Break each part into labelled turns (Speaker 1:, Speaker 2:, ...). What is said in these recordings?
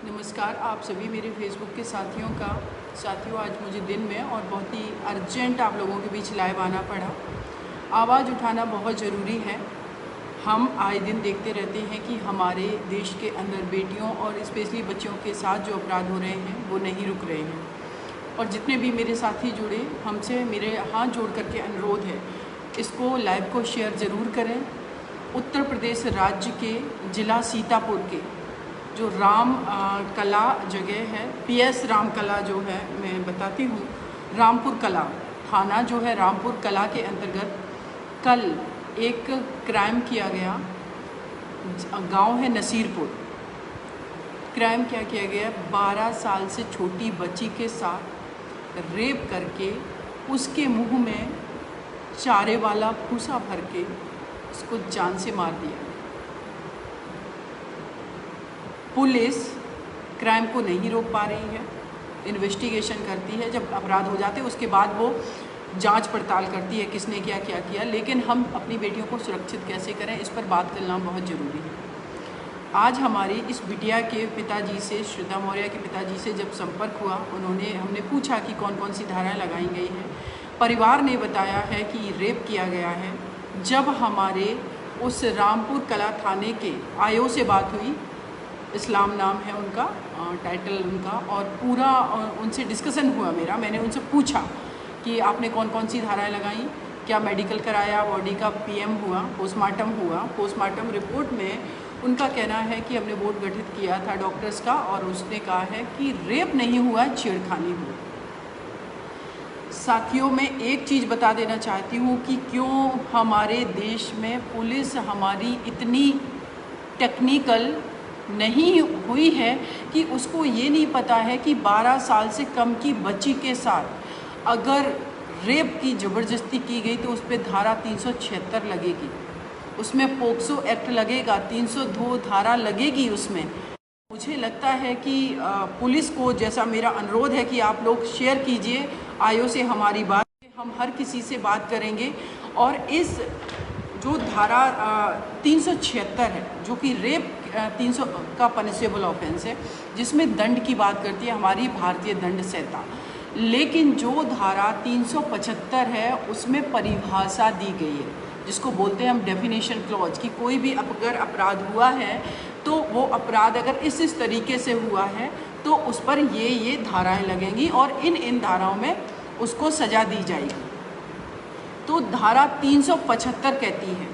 Speaker 1: नमस्कार आप सभी मेरे फेसबुक के साथियों, आज मुझे दिन में और बहुत ही अर्जेंट आप लोगों के बीच लाइव आना पड़ा। आवाज़ उठाना बहुत ज़रूरी है। हम आए दिन देखते रहते हैं कि हमारे देश के अंदर बेटियों और स्पेशली बच्चियों के साथ जो अपराध हो रहे हैं वो नहीं रुक रहे हैं। और जितने भी मेरे साथी जुड़े हमसे मेरे हाथ जोड़ करके अनुरोध है, इसको लाइव को शेयर ज़रूर करें। उत्तर प्रदेश राज्य के ज़िला सीतापुर के जो राम कला जगह है, PS राम कला जो है, मैं बताती हूँ, रामपुर कला थाना जो है रामपुर कला के अंतर्गत कल एक क्राइम किया गया। गांव है नसीरपुर। क्राइम क्या किया गया? 12 साल से छोटी बच्ची के साथ रेप करके उसके मुंह में चारे वाला भूसा भर के उसको जान से मार दिया। पुलिस क्राइम को नहीं रोक पा रही है, इन्वेस्टिगेशन करती है। जब अपराध हो जाते हैं उसके बाद वो जांच पड़ताल करती है किसने क्या किया। लेकिन हम अपनी बेटियों को सुरक्षित कैसे करें, इस पर बात करना बहुत ज़रूरी है। आज हमारी इस बिटिया के पिताजी से, श्रद्धा मौर्य के पिताजी से जब संपर्क हुआ, हमने पूछा कि कौन कौन सी धाराएँ लगाई गई हैं। परिवार ने बताया है कि रेप किया गया है। जब हमारे उस रामपुर कला थाने के आयो से बात हुई, इस्लाम नाम है उनका, टाइटल उनका, और पूरा उनसे डिस्कशन हुआ मेरा। मैंने उनसे पूछा कि आपने कौन कौन सी धाराएं लगाई, क्या मेडिकल कराया, बॉडी का PM हुआ, पोस्टमार्टम हुआ। पोस्टमार्टम रिपोर्ट में उनका कहना है कि हमने बोर्ड गठित किया था डॉक्टर्स का, और उसने कहा है कि रेप नहीं हुआ, छेड़खानी हुई। साथियों, मैं एक चीज़ बता देना चाहती हूँ कि क्यों हमारे देश में पुलिस हमारी इतनी टेक्निकल नहीं हुई है कि उसको ये नहीं पता है कि 12 साल से कम की बच्ची के साथ अगर रेप की ज़बरदस्ती की गई तो उस पर धारा 376 लगेगी, उसमें पोक्सो एक्ट लगेगा, 302 धारा लगेगी उसमें। मुझे लगता है कि पुलिस को, जैसा मेरा अनुरोध है कि आप लोग शेयर कीजिए आयो से हमारी बात, हम हर किसी से बात करेंगे। और इस जो धारा 376 है, जो कि रेप 300 का पनिशेबल ऑफेंस है, जिसमें दंड की बात करती है हमारी भारतीय दंड संहिता। लेकिन जो धारा 375 है उसमें परिभाषा दी गई है, जिसको बोलते हैं हम डेफिनेशन क्लॉज, कि कोई भी अगर अपराध हुआ है तो वो अपराध अगर इस तरीके से हुआ है तो उस पर ये धाराएं लगेंगी और इन धाराओं में उसको सज़ा दी जाएगी। तो धारा 375 कहती है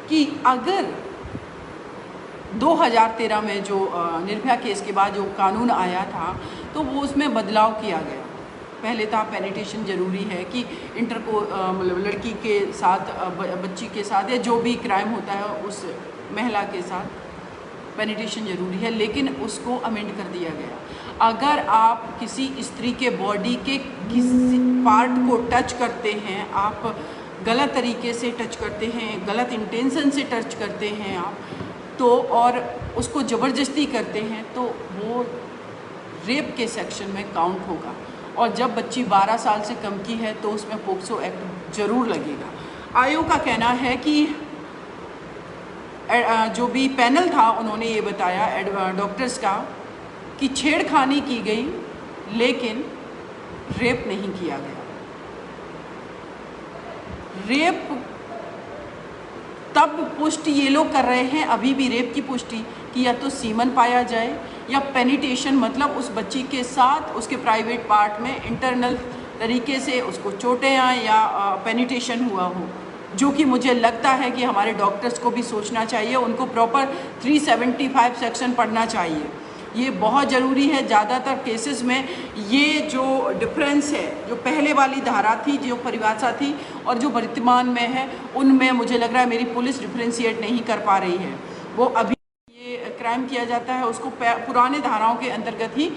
Speaker 1: कि अगर 2013 में जो निर्भया केस के बाद जो कानून आया था तो वो उसमें बदलाव किया गया। पहले था पेनिटेशन ज़रूरी है कि मतलब लड़की के साथ, बच्ची के साथ, या जो भी क्राइम होता है उस महिला के साथ पेनिटेशन ज़रूरी है, लेकिन उसको अमेंड कर दिया गया। अगर आप किसी स्त्री के बॉडी के किसी पार्ट को टच करते हैं, आप गलत तरीके से टच करते हैं, गलत इंटेंशन से टच करते हैं आप, तो और उसको ज़बरदस्ती करते हैं, तो वो रेप के सेक्शन में काउंट होगा। और जब बच्ची 12 साल से कम की है तो उसमें पोक्सो एक्ट ज़रूर लगेगा। आयोग का कहना है कि जो भी पैनल था उन्होंने ये बताया डॉक्टर्स का कि छेड़खानी की गई लेकिन रेप नहीं किया गया। रेप तब पुष्टि ये लोग कर रहे हैं, अभी भी रेप की पुष्टि, कि या तो सीमन पाया जाए या पेनिटेशन, मतलब उस बच्ची के साथ उसके प्राइवेट पार्ट में इंटरनल तरीके से उसको चोटें आए या पेनिटेशन हुआ हो, जो कि मुझे लगता है कि हमारे डॉक्टर्स को भी सोचना चाहिए, उनको प्रॉपर 375 सेक्शन पढ़ना चाहिए। ये बहुत ज़रूरी है। ज़्यादातर केसेस में ये जो डिफरेंस है, जो पहले वाली धारा थी, जो परिभाषा थी, और जो वर्तमान में है, उनमें मुझे लग रहा है मेरी पुलिस डिफ्रेंशिएट नहीं कर पा रही है। वो अभी ये क्राइम किया जाता है उसको पुराने धाराओं के अंतर्गत ही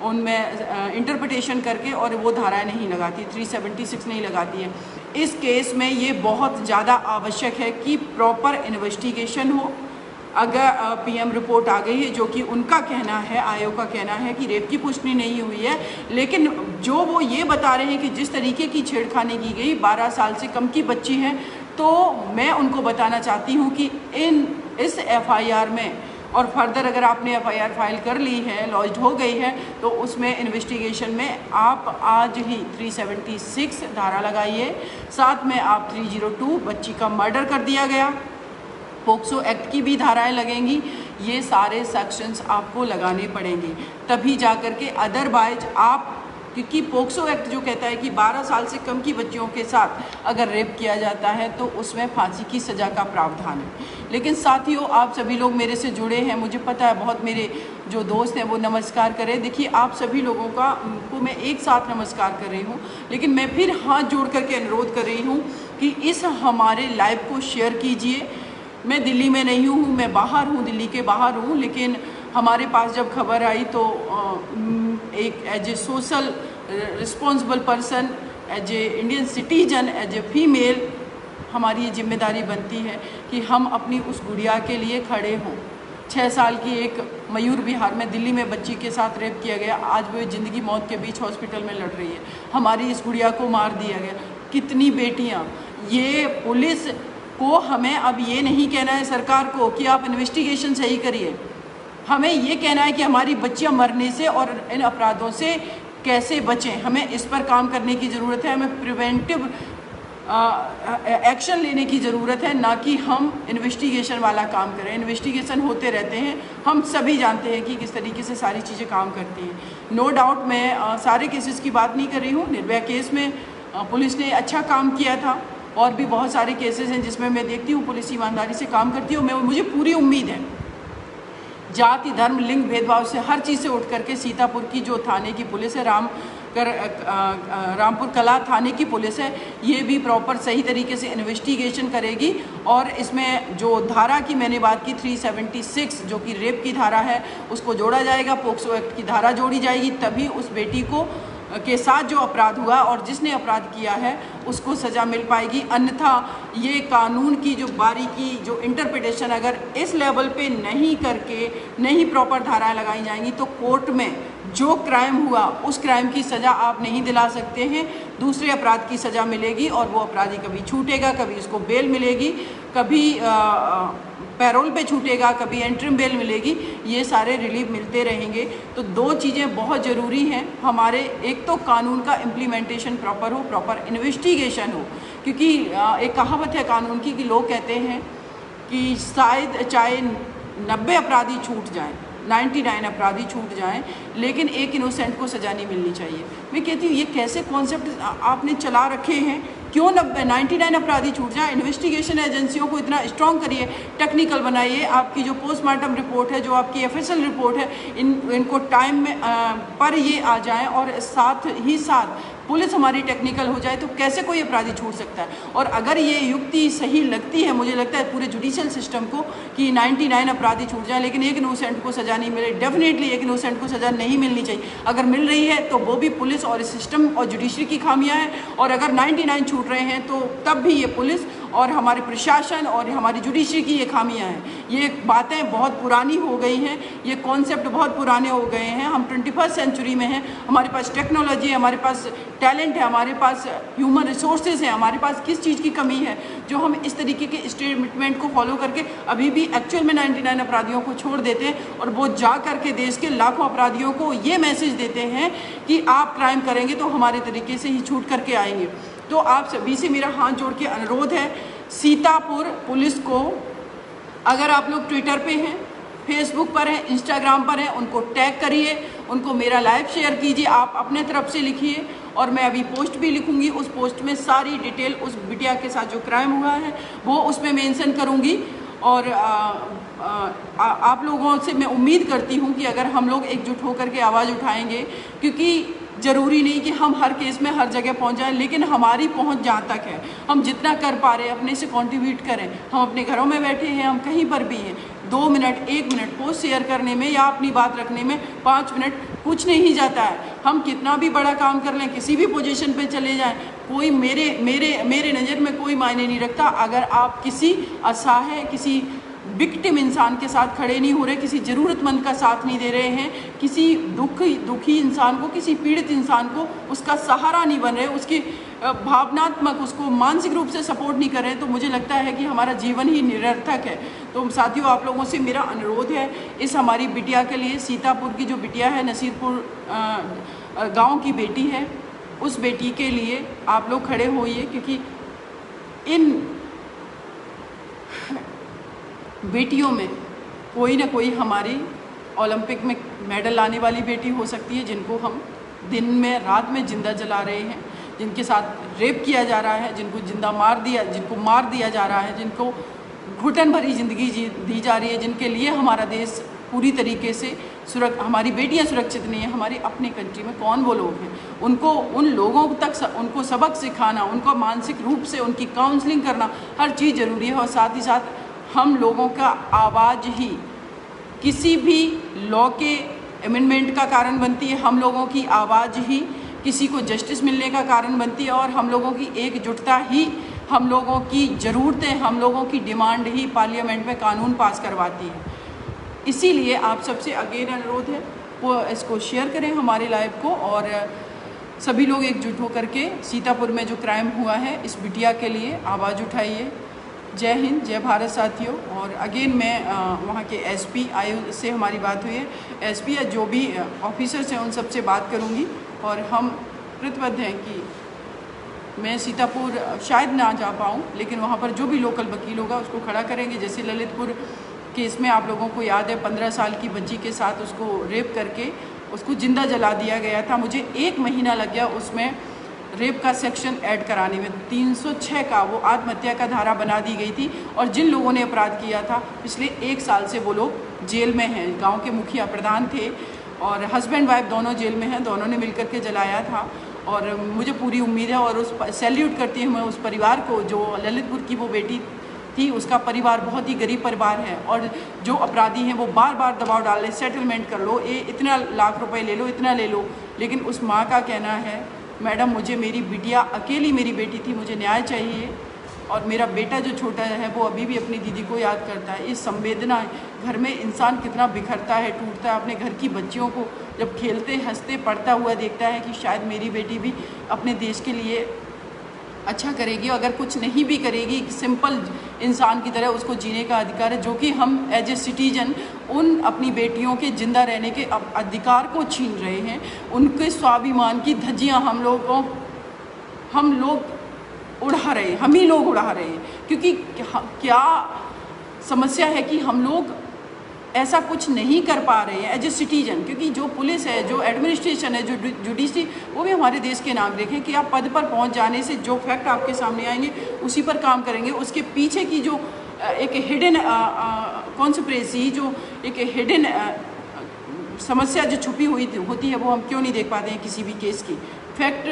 Speaker 1: उनमें इंटरप्रिटेशन करके, और वो धाराएं नहीं लगाती, 376 नहीं लगाती है। इस केस में ये बहुत ज़्यादा आवश्यक है कि प्रॉपर इन्वेस्टिगेशन हो। अगर PM रिपोर्ट आ गई है, जो कि उनका कहना है, आयोग का कहना है कि रेप की पुष्टि नहीं हुई है, लेकिन जो वो ये बता रहे हैं कि जिस तरीके की छेड़खानी की गई, 12 साल से कम की बच्ची है, तो मैं उनको बताना चाहती हूँ कि इस FIR में और फर्दर अगर आपने एफआईआर फाइल कर ली है, लॉन्च हो गई है, तो उसमें इन्वेस्टिगेशन में आप आज ही 376 धारा लगाइए। साथ में आप 302 बच्ची का मर्डर कर दिया गया, पोक्सो एक्ट की भी धाराएं लगेंगी। ये सारे सेक्शंस आपको लगाने पड़ेंगे, तभी जा कर के, अदरवाइज आप, क्योंकि पोक्सो एक्ट जो कहता है कि 12 साल से कम की बच्चियों के साथ अगर रेप किया जाता है तो उसमें फांसी की सज़ा का प्रावधान है। लेकिन साथियों, आप सभी लोग मेरे से जुड़े हैं, मुझे पता है बहुत मेरे जो दोस्त हैं वो नमस्कार करें। देखिए, आप सभी लोगों को मैं एक साथ नमस्कार कर रही हूँ, लेकिन मैं फिर हाथ जोड़ करके अनुरोध कर रही हूँ कि इस हमारे लाइव को शेयर कीजिए। मैं दिल्ली में नहीं हूँ, मैं बाहर हूँ, दिल्ली के बाहर हूँ, लेकिन हमारे पास जब खबर आई तो एक as a social responsible person, as an Indian citizen, as a female, हमारी ये जिम्मेदारी बनती है कि हम अपनी उस गुड़िया के लिए खड़े हों। 6 साल की एक मयूर विहार में दिल्ली में बच्ची के साथ रेप किया गया, आज वो ज़िंदगी मौत के बीच हॉस्पिटल में लड़ रही है। हमारी इस गुड़िया को मार दिया गया। कितनी बेटियाँ, ये पुलिस को हमें अब ये नहीं कहना है सरकार को कि आप इन्वेस्टिगेशन सही करिए, हमें ये कहना है कि हमारी बच्चियां मरने से और इन अपराधों से कैसे बचें। हमें इस पर काम करने की ज़रूरत है, हमें प्रिवेंटिव एक्शन लेने की ज़रूरत है, ना कि हम इन्वेस्टिगेशन वाला काम करें। इन्वेस्टिगेशन होते रहते हैं, हम सभी जानते हैं कि किस तरीके से सारी चीज़ें काम करती हैं। नो डाउट मैं सारे केसेस की बात नहीं कर रही हूँ। निर्भया केस में पुलिस ने अच्छा काम किया था, और भी बहुत सारे केसेस हैं जिसमें मैं देखती हूँ पुलिस ईमानदारी से काम करती हूँ। मुझे पूरी उम्मीद है, जाति, धर्म, लिंग भेदभाव से, हर चीज़ से उठ करके सीतापुर की जो थाने की पुलिस है, रामपुर कला थाने की पुलिस है, ये भी प्रॉपर सही तरीके से इन्वेस्टिगेशन करेगी। और इसमें जो धारा की मैंने बात की 376 जो कि रेप की धारा है, उसको जोड़ा जाएगा, पोक्सो एक्ट की धारा जोड़ी जाएगी, तभी उस बेटी को के साथ जो अपराध हुआ और जिसने अपराध किया है उसको सज़ा मिल पाएगी। अन्यथा ये कानून की जो बारीकी, जो इंटरप्रिटेशन अगर इस लेवल पे नहीं करके नहीं प्रॉपर धाराएं लगाई जाएंगी तो कोर्ट में जो क्राइम हुआ उस क्राइम की सज़ा आप नहीं दिला सकते हैं, दूसरे अपराध की सज़ा मिलेगी और वो अपराधी कभी छूटेगा, कभी उसको बेल मिलेगी, कभी पैरोल पे छूटेगा, कभी एंट्रीम बेल मिलेगी, ये सारे रिलीफ मिलते रहेंगे। तो 2 चीज़ें बहुत ज़रूरी हैं हमारे, एक तो कानून का इम्प्लीमेंटेशन प्रॉपर हो, प्रॉपर इन्वेस्टिगेशन हो, क्योंकि एक कहावत है कानून की कि लोग कहते हैं कि शायद चाहे 90 अपराधी छूट जाएं, 99 अपराधी छूट जाएं, लेकिन एक इनोसेंट को सज़ा नहीं मिलनी चाहिए। मैं कहती हूँ ये कैसे कॉन्सेप्ट आपने चला रखे हैं, क्यों 99 अपराधी छूट जाए। इन्वेस्टिगेशन एजेंसियों को इतना स्ट्रॉन्ग करिए, टेक्निकल बनाइए, आपकी जो पोस्टमार्टम रिपोर्ट है, जो आपकी एफएसएल रिपोर्ट है, इनको टाइम में पर ये आ जाए, और साथ ही साथ पुलिस हमारी टेक्निकल हो जाए, तो कैसे कोई अपराधी छूट सकता है। और अगर ये युक्ति सही लगती है, मुझे लगता है पूरे जुडिशियल सिस्टम को, कि 99 अपराधी छूट जाए लेकिन एक इनोसेंट को सज़ा नहीं मिले, डेफिनेटली एक इनोसेंट को सज़ा नहीं मिलनी चाहिए। अगर मिल रही है तो वो भी पुलिस और सिस्टम और जुडिशरी की खामियां हैं, और अगर 99 छूट रहे हैं तो तब भी ये पुलिस और हमारे प्रशासन और हमारी जुडिशरी की ये खामियां हैं। ये बातें बहुत पुरानी हो गई हैं, ये कॉन्सेप्ट बहुत पुराने हो गए हैं। हम 21st सेंचुरी में हैं, हमारे पास टेक्नोलॉजी है, हमारे पास टैलेंट है, हमारे पास ह्यूमन रिसोर्सेज हैं, हमारे पास किस चीज़ की कमी है जो हम इस तरीके के स्टेटमेंट को फॉलो करके अभी भी एक्चुअल में 99 अपराधियों को छोड़ देते हैं, और वो जा करके देश के लाखों अपराधियों को ये मैसेज देते हैं कि आप क्राइम करेंगे तो हमारे तरीके से ही छूट करके आएंगे। तो आप सभी से मेरा हाथ जोड़ के अनुरोध है, सीतापुर पुलिस को, अगर आप लोग ट्विटर पे हैं, फेसबुक पर हैं, इंस्टाग्राम पर हैं, उनको टैग करिए, उनको मेरा लाइव शेयर कीजिए, आप अपने तरफ से लिखिए, और मैं अभी पोस्ट भी लिखूंगी। उस पोस्ट में सारी डिटेल उस बिटिया के साथ जो क्राइम हुआ है वो उसमें मेंशन करूंगी। और आप लोगों से मैं उम्मीद करती हूं कि अगर हम लोग एकजुट होकर के आवाज़ उठाएंगे, क्योंकि ज़रूरी नहीं कि हम हर केस में हर जगह पहुंच जाएं, लेकिन हमारी पहुंच जहां तक है, हम जितना कर पा रहे हैं अपने से कंट्रीब्यूट करें। हम अपने घरों में बैठे हैं, हम कहीं पर भी हैं, 2 मिनट 1 मिनट पोस्ट शेयर करने में या अपनी बात रखने में 5 मिनट कुछ नहीं जाता है। हम कितना भी बड़ा काम कर लें, किसी भी पोजीशन पे चले जाएं, कोई मेरे नज़र में कोई मायने नहीं रखता। अगर आप किसी असहाय, किसी विक्टिम इंसान के साथ खड़े नहीं हो रहे, किसी ज़रूरतमंद का साथ नहीं दे रहे हैं, किसी दुखी इंसान को, किसी पीड़ित इंसान को उसका सहारा नहीं बन रहे, उसकी भावनात्मक, उसको मानसिक रूप से सपोर्ट नहीं कर रहे हैं, तो मुझे लगता है कि हमारा जीवन ही निरर्थक है। तो साथियों, आप लोगों से मेरा अनुरोध है, इस हमारी बिटिया के लिए, सीतापुर की जो बिटिया है, नसीरपुर गांव की बेटी है, उस बेटी के लिए आप लोग खड़े होइए, क्योंकि इन बेटियों में कोई ना कोई हमारी ओलंपिक में मेडल लाने वाली बेटी हो सकती है, जिनको हम दिन में रात में जिंदा जला रहे हैं, जिनके साथ रेप किया जा रहा है, जिनको मार दिया जा रहा है, जिनको घुटन भरी ज़िंदगी दी जा रही है, जिनके लिए हमारा देश पूरी तरीके से हमारी बेटियां सुरक्षित नहीं है। हमारी अपने कंट्री में कौन वो लोग हैं, उनको उन लोगों तक उनको सबक सिखाना, उनको मानसिक रूप से उनकी काउंसलिंग करना, हर चीज़ ज़रूरी है। और साथ ही साथ हम लोगों का आवाज़ ही किसी भी लॉ के अमेंडमेंट का कारण बनती है, हम लोगों की आवाज़ ही किसी को जस्टिस मिलने का कारण बनती है, और हम लोगों की एकजुटता ही हम लोगों की ज़रूरतें, हम लोगों की डिमांड ही पार्लियामेंट में कानून पास करवाती है। इसीलिए आप सबसे अगेन अनुरोध है, वो इसको शेयर करें हमारे लाइव को, और सभी लोग एकजुट होकर के सीतापुर में जो क्राइम हुआ है, इस बिटिया के लिए आवाज़ उठाइए। जय हिंद, जय भारत साथियों। और अगेन मैं वहाँ के एसपी आयु से हमारी बात हुई है, एसपी या जो भी ऑफिसर्स हैं उन सब से बात करूँगी, और हम प्रतिबद्ध हैं कि मैं सीतापुर शायद ना जा पाऊँ, लेकिन वहाँ पर जो भी लोकल वकील होगा उसको खड़ा करेंगे। जैसे ललितपुर केस में आप लोगों को याद है, 15 साल की बच्ची के साथ उसको रेप करके उसको ज़िंदा जला दिया गया था। मुझे 1 महीना लग गया उसमें रेप का सेक्शन ऐड कराने में। 306 का वो आत्महत्या का धारा बना दी गई थी, और जिन लोगों ने अपराध किया था पिछले 1 साल से वो लोग जेल में हैं। गांव के मुखिया प्रधान थे और हस्बैंड वाइफ दोनों जेल में हैं, दोनों ने मिलकर के जलाया था। और मुझे पूरी उम्मीद है और सैल्यूट करती हूँ मैं उस परिवार को, जो ललितपुर की वो बेटी थी, उसका परिवार बहुत ही गरीब परिवार है, और जो अपराधी हैं वो बार बार दबाव डाल रहे, सेटलमेंट कर लो, ये इतना लाख रुपए ले लो, इतना ले लो। लेकिन उस माँ का कहना है, मैडम मुझे मेरी बिटिया अकेली मेरी बेटी थी, मुझे न्याय चाहिए, और मेरा बेटा जो छोटा है वो अभी भी अपनी दीदी को याद करता है। ये संवेदना, घर में इंसान कितना बिखरता है, टूटता है, अपने घर की बच्चियों को जब खेलते हंसते पढ़ता हुआ देखता है कि शायद मेरी बेटी भी अपने देश के लिए अच्छा करेगी, अगर कुछ नहीं भी करेगी, सिंपल इंसान की तरह उसको जीने का अधिकार है, जो कि हम एज ए सिटीजन उन अपनी बेटियों के जिंदा रहने के अधिकार को छीन रहे हैं। उनके स्वाभिमान की धज्जियां हम लोग उड़ा रहे हैं, हम ही लोग उड़ा रहे हैं। क्योंकि क्या समस्या है कि हम लोग ऐसा कुछ नहीं कर पा रहे हैं एज ए सिटीजन, क्योंकि जो पुलिस है, जो एडमिनिस्ट्रेशन है, जो जुडिशरी, वो भी हमारे देश के नागरिक हैं। कि आप पद पर पहुंच जाने से जो फैक्ट आपके सामने आएंगे उसी पर काम करेंगे, उसके पीछे की जो एक हिडन कॉन्स्पिरेसी, जो एक हिडन समस्या जो छुपी हुई होती है, वो हम क्यों नहीं देख पाते हैं। किसी भी केस की फैक्ट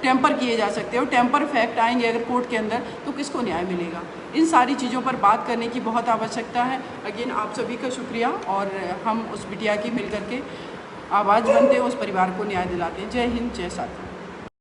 Speaker 1: टेम्पर किए जा सकते हैं, और टेम्पर फैक्ट आएंगे अगर कोर्ट के अंदर, तो किसको न्याय मिलेगा। इन सारी चीज़ों पर बात करने की बहुत आवश्यकता है। अगेन आप सभी का शुक्रिया, और हम उस बिटिया की मिलकर के आवाज़ बनते हैं, उस परिवार को न्याय दिलाते हैं। जय हिंद, जय साथी।